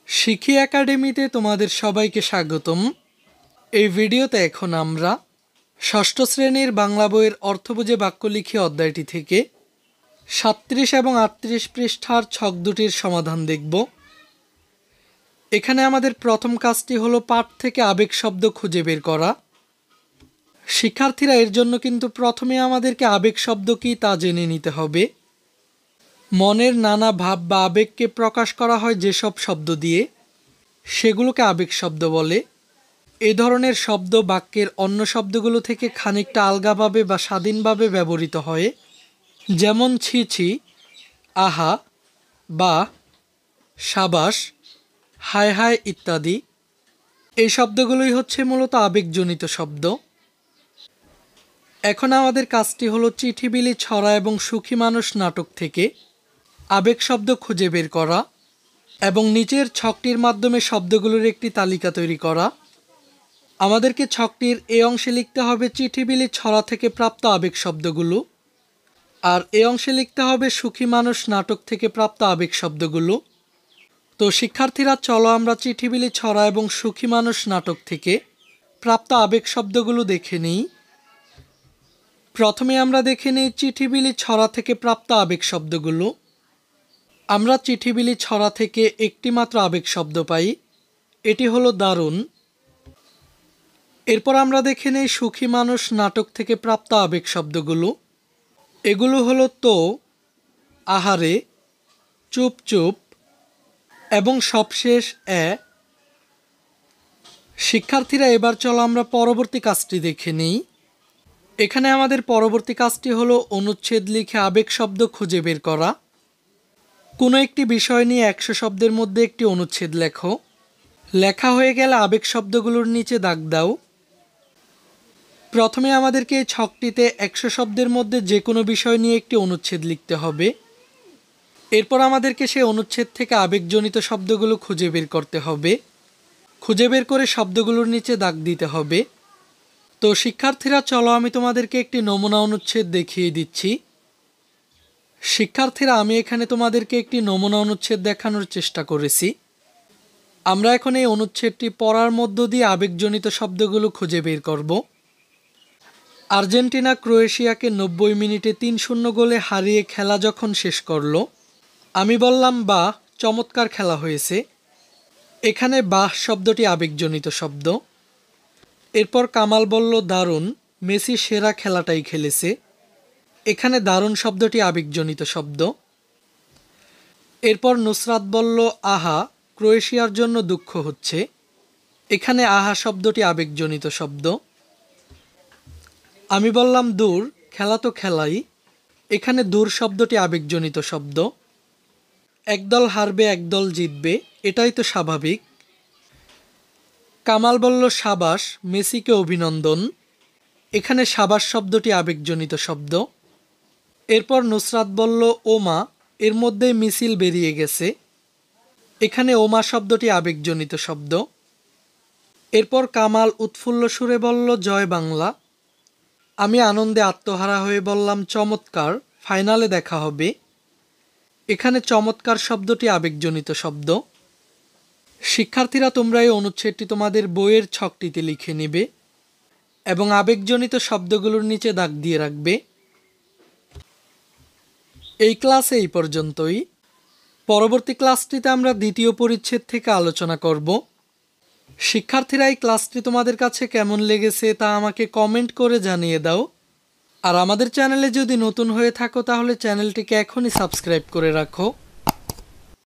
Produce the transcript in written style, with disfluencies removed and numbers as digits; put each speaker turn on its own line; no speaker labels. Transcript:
শিখি একাডেমিতে তোমাদের সবাইকে স্বাগতম। এই ভিডিওতে এখন আমরা ষষ্ঠ শ্রেণীর বাংলা বইয়ের অর্থ বুঝে বাক্য লিখি অধ্যায়টি থেকে 37 এবং 38 পৃষ্ঠার ছক দুটির সমাধান দেখব। এখানে আমাদের প্রথম কাজটি হলো পাঠ থেকে আবেগ শব্দ খুঁজে বের করা। শিক্ষার্থীরা এর জন্য কিন্তু প্রথমে আমাদেরকে আবেগ শব্দ কি তা জেনে নিতে হবে। মনের নানা ভাব বা আবেগকে প্রকাশ করা হয় যেসব শব্দ দিয়ে, সেগুলোকে আবেগ শব্দ বলে। এই ধরনের শব্দ বাক্যের অন্য শব্দগুলো থেকে খানিকটা আলগাভাবে বা স্বাধীনভাবে ব্যবহৃত হয়, যেমন ছি ছি, আহা, বা সাবাস, হায় হায় ইত্যাদি। এই শব্দগুলোই হচ্ছে মূলত আবেগজনিত শব্দ। এখন আমাদের কাজটি হলো চিঠিবিলি, ছড়া এবং সুখী মানুষ নাটক থেকে আবেগ শব্দ খুঁজে বের করা এবং নিচের ছকটির মাধ্যমে শব্দগুলোর একটি তালিকা তৈরি করা। আমাদেরকে ছকটির এই অংশে লিখতে হবে চিঠিবিলি, ছড়া থেকে প্রাপ্ত আবেগ শব্দগুলো, আর এই অংশে লিখতে হবে সুখী মানুষ নাটক থেকে প্রাপ্ত আবেগ শব্দগুলো। তো শিক্ষার্থীরা, চলো আমরা চিঠিবিলি, ছড়া এবং সুখী মানুষ নাটক থেকে প্রাপ্ত আবেগ শব্দগুলো দেখে নিই। প্রথমে আমরা দেখে নিই চিঠিবিলি, ছড়া থেকে প্রাপ্ত আবেগ শব্দগুলো। আমরা চিঠিবিলি, ছড়া থেকে একটি মাত্র আবেগ শব্দ পাই, এটি হলো দারুণ। এরপর আমরা দেখে নিই সুখী মানুষ নাটক থেকে প্রাপ্ত আবেগ শব্দগুলো। এগুলো হলো তো, আহারে, চুপ চুপ এবং সবশেষ এ। শিক্ষার্থীরা, এবার চলো আমরা পরবর্তী কাজটি দেখে নিই। এখানে আমাদের পরবর্তী কাজটি হলো অনুচ্ছেদ লিখে আবেগ শব্দ খুঁজে বের করা। কোনো একটি বিষয় নিয়ে 100 শব্দের মধ্যে একটি অনুচ্ছেদ লেখো। লেখা হয়ে গেলে আবেগ শব্দগুলোর নিচে দাগ দাও। প্রথমে আমাদেরকে এই ছকটিতে 100 শব্দের মধ্যে যে কোনো বিষয় নিয়ে একটি অনুচ্ছেদ লিখতে হবে। এরপর আমাদেরকে সেই অনুচ্ছেদ থেকে আবেগজনিত শব্দগুলো খুঁজে বের করতে হবে। খুঁজে বের করে শব্দগুলোর নিচে দাগ দিতে হবে। তো শিক্ষার্থীরা, চলো আমি তোমাদেরকে একটি নমুনা অনুচ্ছেদ দেখিয়ে দিচ্ছি। শিক্ষার্থীরা, আমি এখানে তোমাদেরকে একটি নমুনা অনুচ্ছেদ দেখানোর চেষ্টা করেছি। আমরা এখন এই অনুচ্ছেদটি পড়ার মধ্য দিয়ে আবেগজনিত শব্দগুলো খুঁজে বের করব। আর্জেন্টিনা ক্রোয়েশিয়াকে 90 মিনিটে 3-0 গোলে হারিয়ে খেলা যখন শেষ করলো, আমি বললাম বাহ, চমৎকার খেলা হয়েছে। এখানে বাহ শব্দটি আবেগজনিত শব্দ। এরপর কামাল বলল দারুণ, মেসি সেরা খেলাটাই খেলেছে। এখানে দারুণ শব্দটি আবেগজনিত শব্দ। এরপর নুসরাত বলল আহা, ক্রোয়েশিয়ার জন্য দুঃখ হচ্ছে। এখানে আহা শব্দটি আবেগজনিত শব্দ। আমি বললাম দূর, খেলা তো খেলাই। এখানে দূর শব্দটি আবেগজনিত শব্দ। একদল হারবে একদল জিতবে, এটাই তো স্বাভাবিক। কামাল বলল সাবাস, মেসিকে অভিনন্দন। এখানে সাবাস শব্দটি আবেগজনিত শব্দ। এরপর নুসরাত বলল ওমা, এর মধ্যেই মিছিল বেরিয়ে গেছে। এখানে ওমা শব্দটি আবেগজনিত শব্দ। এরপর কামাল উৎফুল্ল সুরে বলল জয় বাংলা। আমি আনন্দে আত্মহারা হয়ে বললাম চমৎকার, ফাইনালে দেখা হবে। এখানে চমৎকার শব্দটি আবেগজনিত শব্দ। শিক্ষার্থীরা, তোমরা এই অনুচ্ছেদটি তোমাদের বইয়ের ছকটিতে লিখে নেবে এবং আবেগজনিত শব্দগুলোর নিচে দাগ দিয়ে রাখবে। এই ক্লাসে এই পর্যন্তই। পরবর্তী ক্লাসটিতে আমরা দ্বিতীয় পরিচ্ছেদ থেকে আলোচনা করব। শিক্ষার্থীরা, এই ক্লাসটি তোমাদের কাছে কেমন লেগেছে তা আমাকে কমেন্ট করে জানিয়ে দাও। আর আমাদের চ্যানেলে যদি নতুন হয়ে থাকো তাহলে চ্যানেলটিকে এখনই সাবস্ক্রাইব করে রাখো।